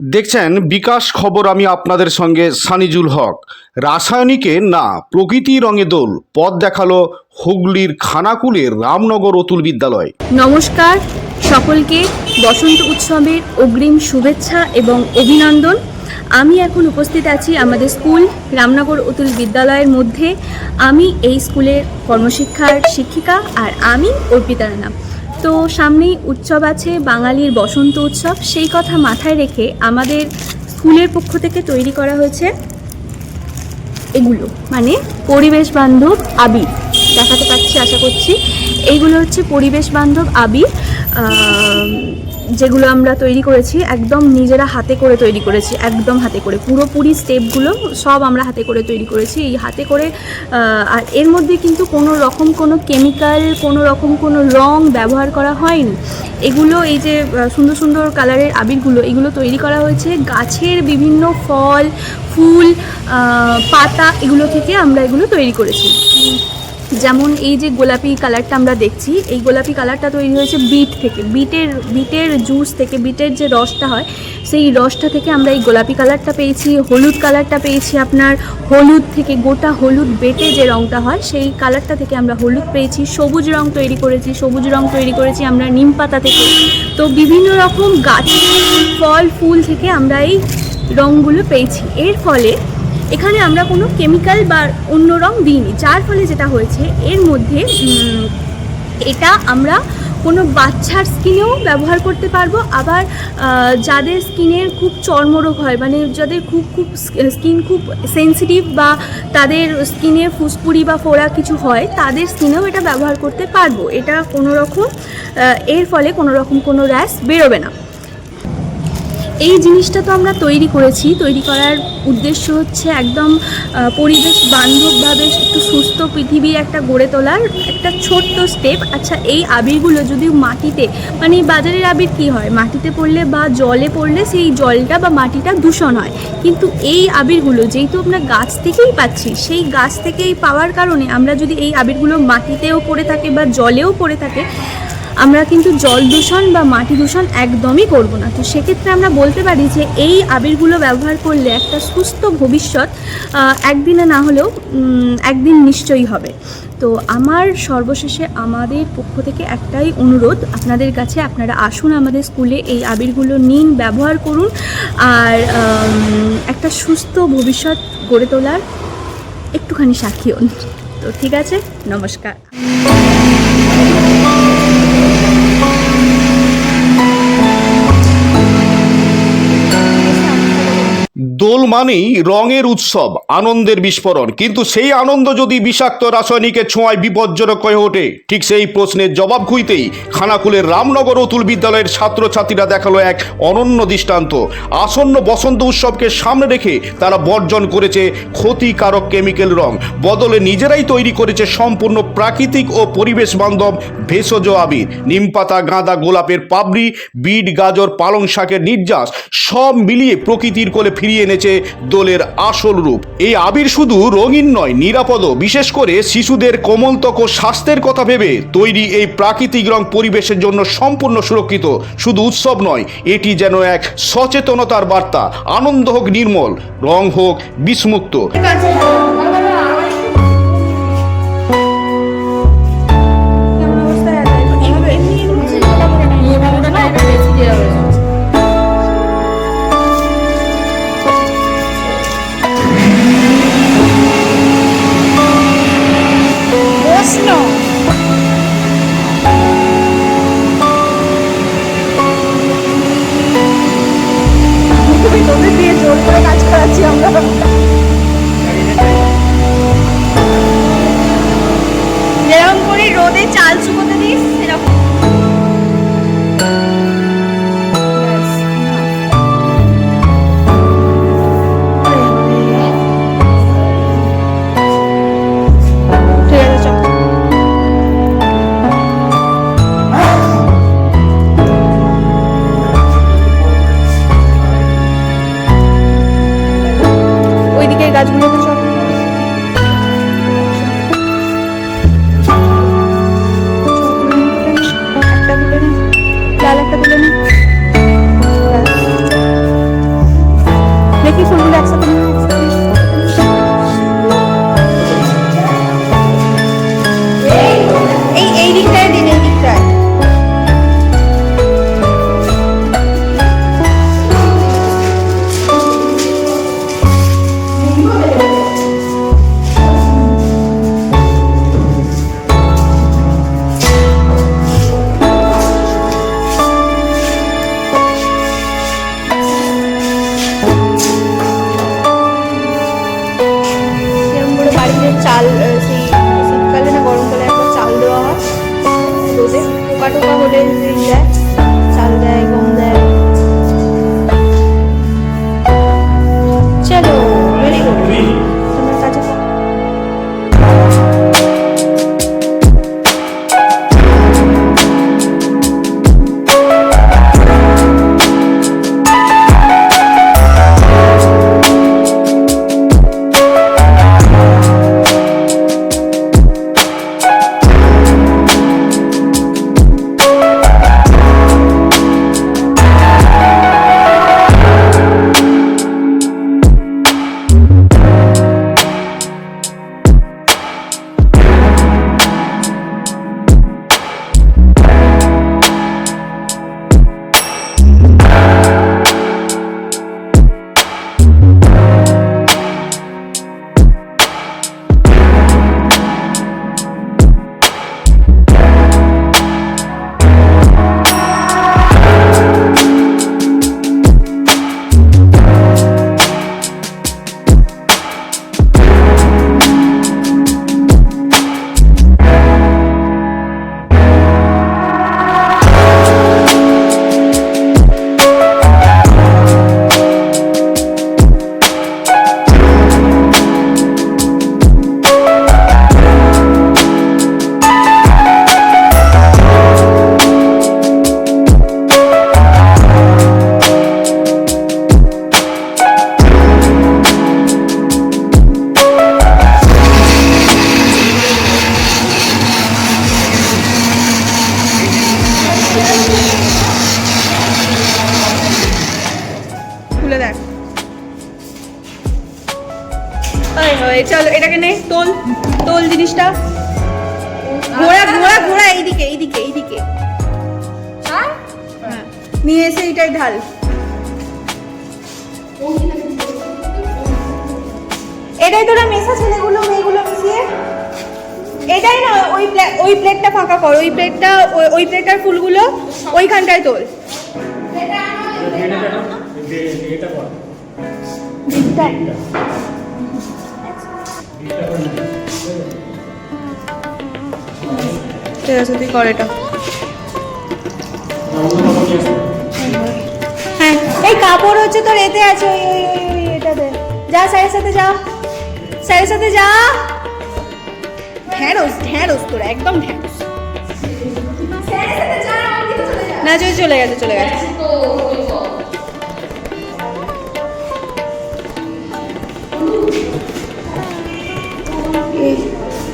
দেখছেন বিকাশ খবর, আমি আপনাদের সঙ্গে সানিজুল হক। রাসায়নিকে না প্রকৃতি রঙে দোল, পথ দেখালো হুগলির খানাকুলের রামনগর অতুল বিদ্যালয়। নমস্কার সকলকে, বসন্ত উৎসবের অগ্রিম শুভেচ্ছা এবং অভিনন্দন। আমি এখন উপস্থিত আছি আমাদের স্কুল রামনগর অতুল বিদ্যালয়ের মধ্যে। আমি এই স্কুলের কর্মশিক্ষার শিক্ষিকা আর আমি অর্পিতা রানা। তো সামনেই উৎসব আছে, বাঙালির বসন্ত উৎসব। সেই কথা মাথায় রেখে আমাদের স্কুলের পক্ষ থেকে তৈরি করা হয়েছে এগুলো, মানে পরিবেশ বান্ধব আবির। দেখাতে পাচ্ছি আশা করছি। এইগুলো হচ্ছে পরিবেশ বান্ধব আবির, যেগুলো আমরা তৈরি করেছি একদম নিজেরা হাতে করে তৈরি করেছি, একদম হাতে করে। পুরোপুরি স্টেপগুলো সব আমরা হাতে করে তৈরি করেছি, এই হাতে করে। আর এর মধ্যে কিন্তু কোনো রকম কোনো কেমিক্যাল, কোনো রকম কোনো রং ব্যবহার করা হয়নি। এগুলো এই যে সুন্দর সুন্দর কালারের আবিরগুলো, এগুলো তৈরি করা হয়েছে গাছের বিভিন্ন ফল, ফুল, পাতা, এগুলো থেকে আমরা এগুলো তৈরি করেছি। যেমন এই যে গোলাপি কালারটা আমরা দেখছি, এই গোলাপি কালারটা তৈরি হয়েছে বিট থেকে, বিটের জুস থেকে, বিটের যে রসটা হয় সেই রসটা থেকে আমরা এই গোলাপি কালারটা পেয়েছি। হলুদ কালারটা পেয়েছি আপনার হলুদ থেকে, গোটা হলুদ বেটে যে রঙটা হয় সেই কালারটা থেকে আমরা হলুদ পেয়েছি। সবুজ রং তৈরি করেছি আমরা নিম পাতা থেকে। তো বিভিন্ন রকম গাছ, ফল, ফুল থেকে আমরা এই রঙগুলো পেয়েছি। এর ফলে এখানে আমরা কোনো কেমিক্যাল বা অন্য রং দিইনি, যার ফলে যেটা হয়েছে এর মধ্যে এটা আমরা কোনো বাচ্চার স্কিনেও ব্যবহার করতে পারবো। আবার যাদের স্কিনের খুব চর্মরোগ হয়, মানে যাদের খুব স্কিন খুব সেন্সিটিভ বা তাদের স্কিনে ফুসকুড়ি বা ফোড়া কিছু হয়, তাদের স্কিনেও এটা ব্যবহার করতে পারবো। এটা কোনো রকম এর ফলে কোনো রকম কোনো র্যাশ বেরোবে না। এই জিনিসটা তো আমরা তৈরি করেছি, তৈরি করার উদ্দেশ্য হচ্ছে একদম পরিবেশ বান্ধবভাবে একটু সুস্থ পৃথিবী একটা গড়ে তোলার একটা ছোট্ট স্টেপ। আচ্ছা, এই আবিরগুলো যদি মাটিতে, মানে বাজারের আবির কী হয়, মাটিতে পড়লে বা জলে পড়লে সেই জলটা বা মাটিটা দূষণ হয়। কিন্তু এই আবিরগুলো যেহেতু আমরা গাছ থেকেই পাচ্ছি, সেই গাছ থেকেই পাওয়ার কারণে আমরা যদি এই আবিরগুলো মাটিতেও পড়ে থাকে বা জলেও পড়ে থাকে, আমরা কিন্তু জল দূষণ বা মাটি দূষণ একদমই করব না। তো সেক্ষেত্রে আমরা বলতে পারি যে এই আবিরগুলো ব্যবহার করলে একটা সুস্থ ভবিষ্যৎ একদিনে না হলেও একদিন নিশ্চয়ই হবে। তো আমার সর্বশেষে আমাদের পক্ষ থেকে একটাই অনুরোধ আপনাদের কাছে, আপনারা আসুন আমাদের স্কুলে, এই আবিরগুলো নিন, ব্যবহার করুন, আর একটা সুস্থ ভবিষ্যৎ গড়ে তোলার একটুখানি সাক্ষী হন। তো ঠিক আছে, নমস্কার। দোল মানেই রঙের উৎসব, আনন্দের বিস্ফোরণ। কিন্তু সেই আনন্দ যদি বিষাক্ত রাসায়নিকের ছোঁয়ায় বিপজ্জনক হয়ে ওঠে, ঠিক সেই প্রশ্নের জবাব খুঁজতেই খানাকুলের রামনগর অতুল বিদ্যালয়ের ছাত্রছাত্রীরা দেখালো এক অনন্য দৃষ্টান্ত। আসন্ন বসন্ত উৎসবকে সামনে রেখে তারা বর্জন করেছে ক্ষতিকারক কেমিক্যাল রং, বদলে নিজেরাই তৈরি করেছে সম্পূর্ণ প্রাকৃতিক ও পরিবেশ বান্ধব ভেষজ আবির। নিমপাতা, গাঁদা, গোলাপের পাপড়ি, বিট, গাজর, পালং শাকের নির্যাস সব মিলিয়ে প্রকৃতির কোলে ফিরিয়ে এনেছে দোলের আসল রূপ। এই আবির শুধু রঙিন নয়, নিরাপদও। বিশেষ করে শিশুদের কোমলত্বক ও স্বাস্থ্যের কথা ভেবে তৈরি এই প্রাকৃতিক রং পরিবেশের জন্য সম্পূর্ণ সুরক্ষিত। শুধু উৎসব নয়, এটি যেন এক সচেতনতার বার্তা। আনন্দ হোক নির্মল, রং হোক বিষমুক্ত। যেরকম করে রোদে চাল শুকোতে দিস সেরকম। ওইদিকে গাছগুলোকে সব একটা তুলে নিই। বাকি ফুলগুলো একসাথে নিয়ে এই দিকটায় দিন, এই দিকটায়। সেরকম করে বাড়িতে চাল সেই শীতকালে না গরমকালে একবার চাল দেওয়া হয় রোদে, পোকা টোকা হলে সেই দেয়, চাল দেয়, গম দেয়। চলো ভেরি গুড, তোমার কাছে খুলে দেখ। চলো এটাকে নে, তোল তোল জিনিসটা, ঘোরা ঘোরা ঘোরা, এইদিকে এইদিকে এইদিকে, হ্যাঁ নিয়ে এসে এইটাই ঢাল। এটাই তোরা মেশা ছেলেগুলো মেয়েগুলো মিশিয়ে, এটাই না ওই প্লেটটা ফাঁকা কর, ওই প্লেটটার ফুলগুলো ওইখানটায় তোল। ঠিক আছে তুই কর এটা। হ্যাঁ এই কাপড় হচ্ছে তোর এতে আছে, ওই ওই ওই ওই এটাতে যা, স্যারের সাথে যা, স্যারের সাথে যা। ঢ্যাঁড়স ঢ্যাঁড়স তোরা একদম ঢ্যাঁড়স। না চলে গেছে চলে গেছে।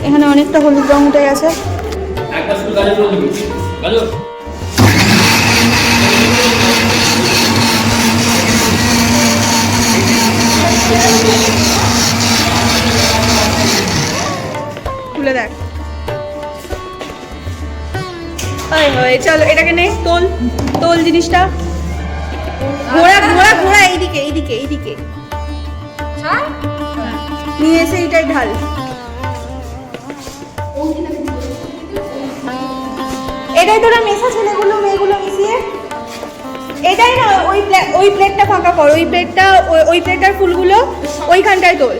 এখানে অনেকটা হলুদ রং উঠে গেছে। খুলে দেখ। চলো এটাকে নে, তোল তোল জিনিসটা, ঘোরা ঘোরা ঘোরা, এইদিকে এইদিকে এইদিকে, নিয়ে এসে এইটাই ঢাল। এটাই তোরা মেশা ছেলেগুলো মেয়েগুলো মিশিয়ে, এটাই না ওই প্লেটটা ফাঁকা কর, ওই প্লেটটার ফুলগুলো ওইখানটায় তোল।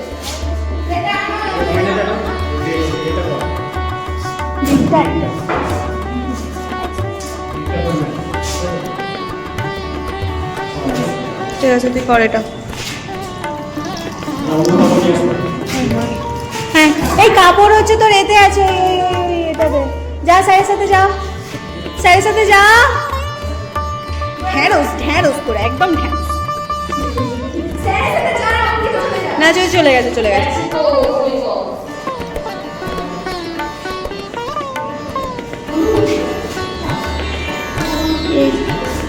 ঠিক আছে তুই কর এটা। হ্যাঁ এই কাপড় হচ্ছে তোর এতে আছে, ওই ওই ওই ওই এটাতে যা, স্যারের সাথে যা, স্যারের সাথে যা। ঢ্যাঁড়স ঢ্যাঁড়স তোরা একদম ঢ্যাঁড়স। না চলে গেছে চলে গেছে।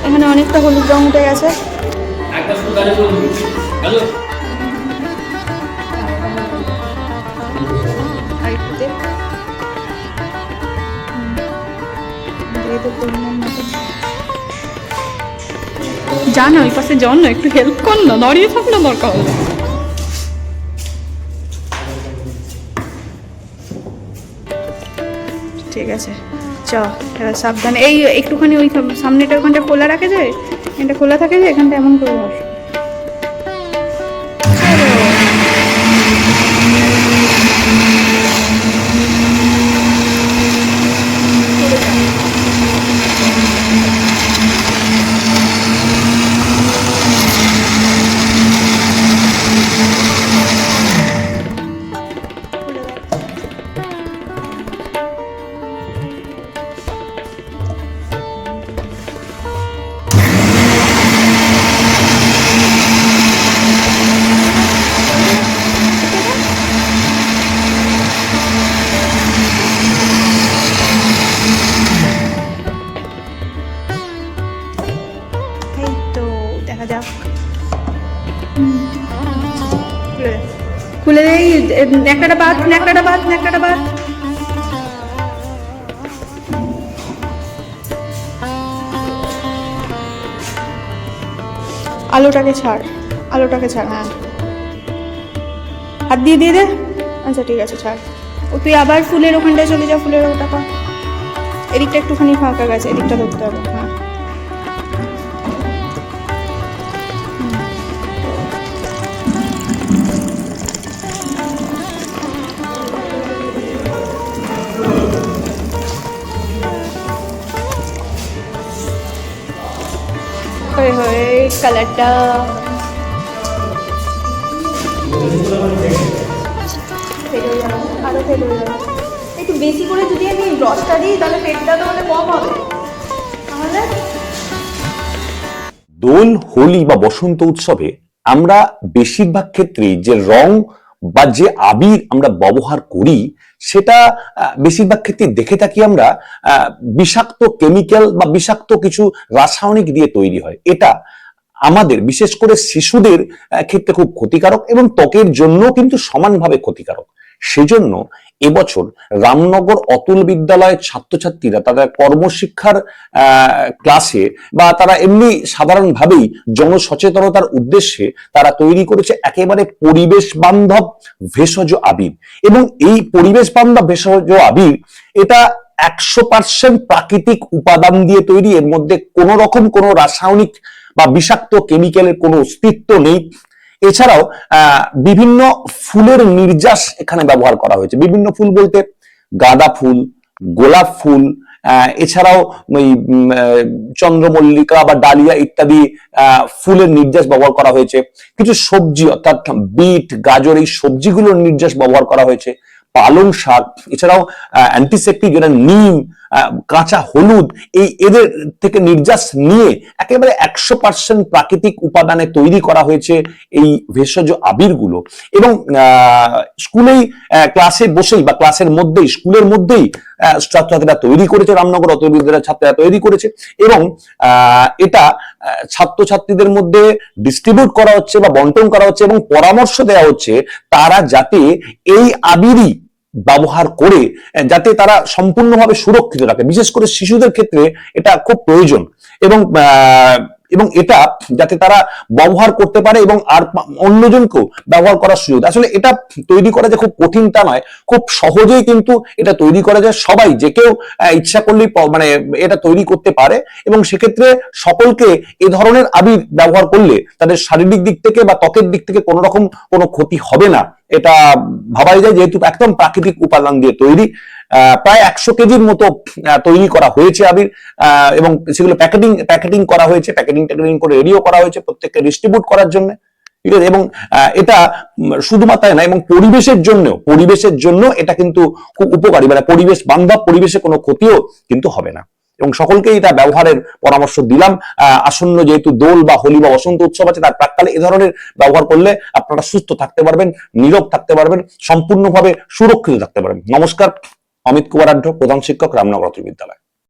এখানে অনেকটা হলুদ রং উঠে গেছে। জানো ওই পাশে জন না, একটু হেল্প কর না, দাঁড়িয়ে থাক না দরকার হলে। ঠিক আছে চ, এবার সাবধানে, এই একটুখানি ওই সামনেটা ওখানটা খোলা রাখে যায়, এটা খোলা থাকে যে, এখানটা এমন করে বস। এই তো দেখা যাক, খুলে দেই, ন্যাকড়াটা বাদ, ন্যাকড়াটা বাদ, ন্যাকড়াটা বাদ। আলোটাকে ছাড়, আলোটাকে ছাড়, হ্যাঁ হাত দিয়ে দিয়ে দে। আচ্ছা ঠিক আছে ছাড়। ও তুই আবার ফুলের ওখানটায় চলে যা, ফুলের ওটা পা, এদিকটা একটুখানি ফাঁকা গেছে, এদিকটা ধরতে হবে। হ্যাঁ হয়ে হয়ে কালারটা আরো ফেল হয়ে যাবে। একটু বেশি করে যদি আমি রসটা দিই তাহলে পেটটা তাহলে কম হবে, তাহলে দোল, হোলি বা বসন্ত উৎসবে আমরা বেশিরভাগ ক্ষেত্রেই যে রং বা যে আবির আমরা ব্যবহার করি সেটা বেশিরভাগ ক্ষেত্রে দেখে থাকি আমরা বিষাক্ত কেমিক্যাল বা বিষাক্ত কিছু রাসায়নিক দিয়ে তৈরি হয়। এটা আমাদের বিশেষ করে শিশুদের ক্ষেত্রে খুব ক্ষতিকারক এবং ত্বকের জন্য কিন্তু সমানভাবে ক্ষতিকারক। সেজন্য এবছর রামনগর অতুল বিদ্যালয়ের ছাত্রছাত্রীরা তাদের কর্মশিক্ষার ক্লাসে বা তারা এমনি সাধারণভাবেই জনসচেতনতার উদ্দেশ্যে তারা তৈরি করেছে একেবারে পরিবেশ বান্ধব ভেষজ আবির। এবং এই পরিবেশ বান্ধব ভেষজ আবির এটা 100% প্রাকৃতিক উপাদান দিয়ে তৈরি, এর মধ্যে কোনো রকম কোনো রাসায়নিক বা বিষাক্ত কেমিক্যালের কোনো অস্তিত্ব নেই। এছাড়াও বিভিন্ন ফুলের নির্যাস এখানে ব্যবহার করা হয়েছে। বিভিন্ন ফুল বলতে গাঁদা ফুল, গোলাপ ফুল, এছাড়াও ওই চন্দ্রমল্লিকা বা ডালিয়া ইত্যাদি ফুলের নির্যাস ব্যবহার করা হয়েছে। কিছু সবজি অর্থাৎ বিট, গাজর, এই সবজিগুলোর নির্যাস ব্যবহার করা হয়েছে। পালং শাক, এছাড়াও অ্যান্টিসেপ্টিক যেটা নিম, কাঁচা হলুদ, এই এদের থেকে নির্যাস নিয়ে একেবারে 100% প্রাকৃতিক উপাদানে তৈরি করা হয়েছে এই ভেষজ আবিরগুলো। এবং স্কুলেই ক্লাসে বসেই বা ক্লাসের মধ্যেই স্কুলের মধ্যেই ছাত্রছাত্রীরা তৈরি করেছে, রামনগর অতুল বিদ্যালয়ের ছাত্রীরা তৈরি করেছে এবং এটা ছাত্রছাত্রীদের মধ্যে ডিস্ট্রিবিউট করা হচ্ছে বা বন্টন করা হচ্ছে এবং পরামর্শ দেওয়া হচ্ছে তারা যাতে এই আবিরই ব্যবহার করে যাতে তারা সম্পূর্ণভাবে সুরক্ষিত রাখে। বিশেষ করে শিশুদের ক্ষেত্রে এটা খুব প্রয়োজন এবং এটা যাতে তারা ব্যবহার করতে পারে এবং আর অন্যজনকেও ব্যবহার করার সুযোগ। আসলে এটা তৈরি করা যে খুব কঠিন তা নয়, খুব সহজেই কিন্তু এটা তৈরি করা যায়। সবাই যে কেউ ইচ্ছা করলেই মানে এটা তৈরি করতে পারে এবং সেক্ষেত্রে সকলকে এ ধরনের আবির ব্যবহার করলে তাদের শারীরিক দিক থেকে বা ত্বকের দিক থেকে কোনো রকম কোনো ক্ষতি হবে না, এটা ভাবাই যায়, যেহেতু একদম প্রাকৃতিক উপাদান দিয়ে তৈরি। প্রায় 100 কেজির মতো তৈরি করা হয়েছে আবির এবং সেগুলো প্যাকেটিং করা হয়েছে, প্যাকেটিং করে রেডিও করা হয়েছে প্রত্যেককে ডিস্ট্রিবিউট করার জন্য। ঠিক আছে, এবং এটা শুধুমাত্র না, এবং পরিবেশের জন্য এটা কিন্তু খুব উপকারী, মানে পরিবেশ বান্ধব, পরিবেশে কোনো ক্ষতিও কিন্তু হবে না। এবং সকলকে এটা ব্যবহারের পরামর্শ দিলাম। আসন্ন যেহেতু দোল বা হোলি বা বসন্ত উৎসব আছে, তার প্রাককালে এ ধরনের ব্যবহার করলে আপনারা সুস্থ থাকতে পারবেন, নীরব থাকতে পারবেন, সম্পূর্ণভাবে সুরক্ষিত থাকতে পারবেন। নমস্কার, অমিত কুমার আঢ্য, প্রধান শিক্ষক, রামনগর অতুল বিদ্যালয়।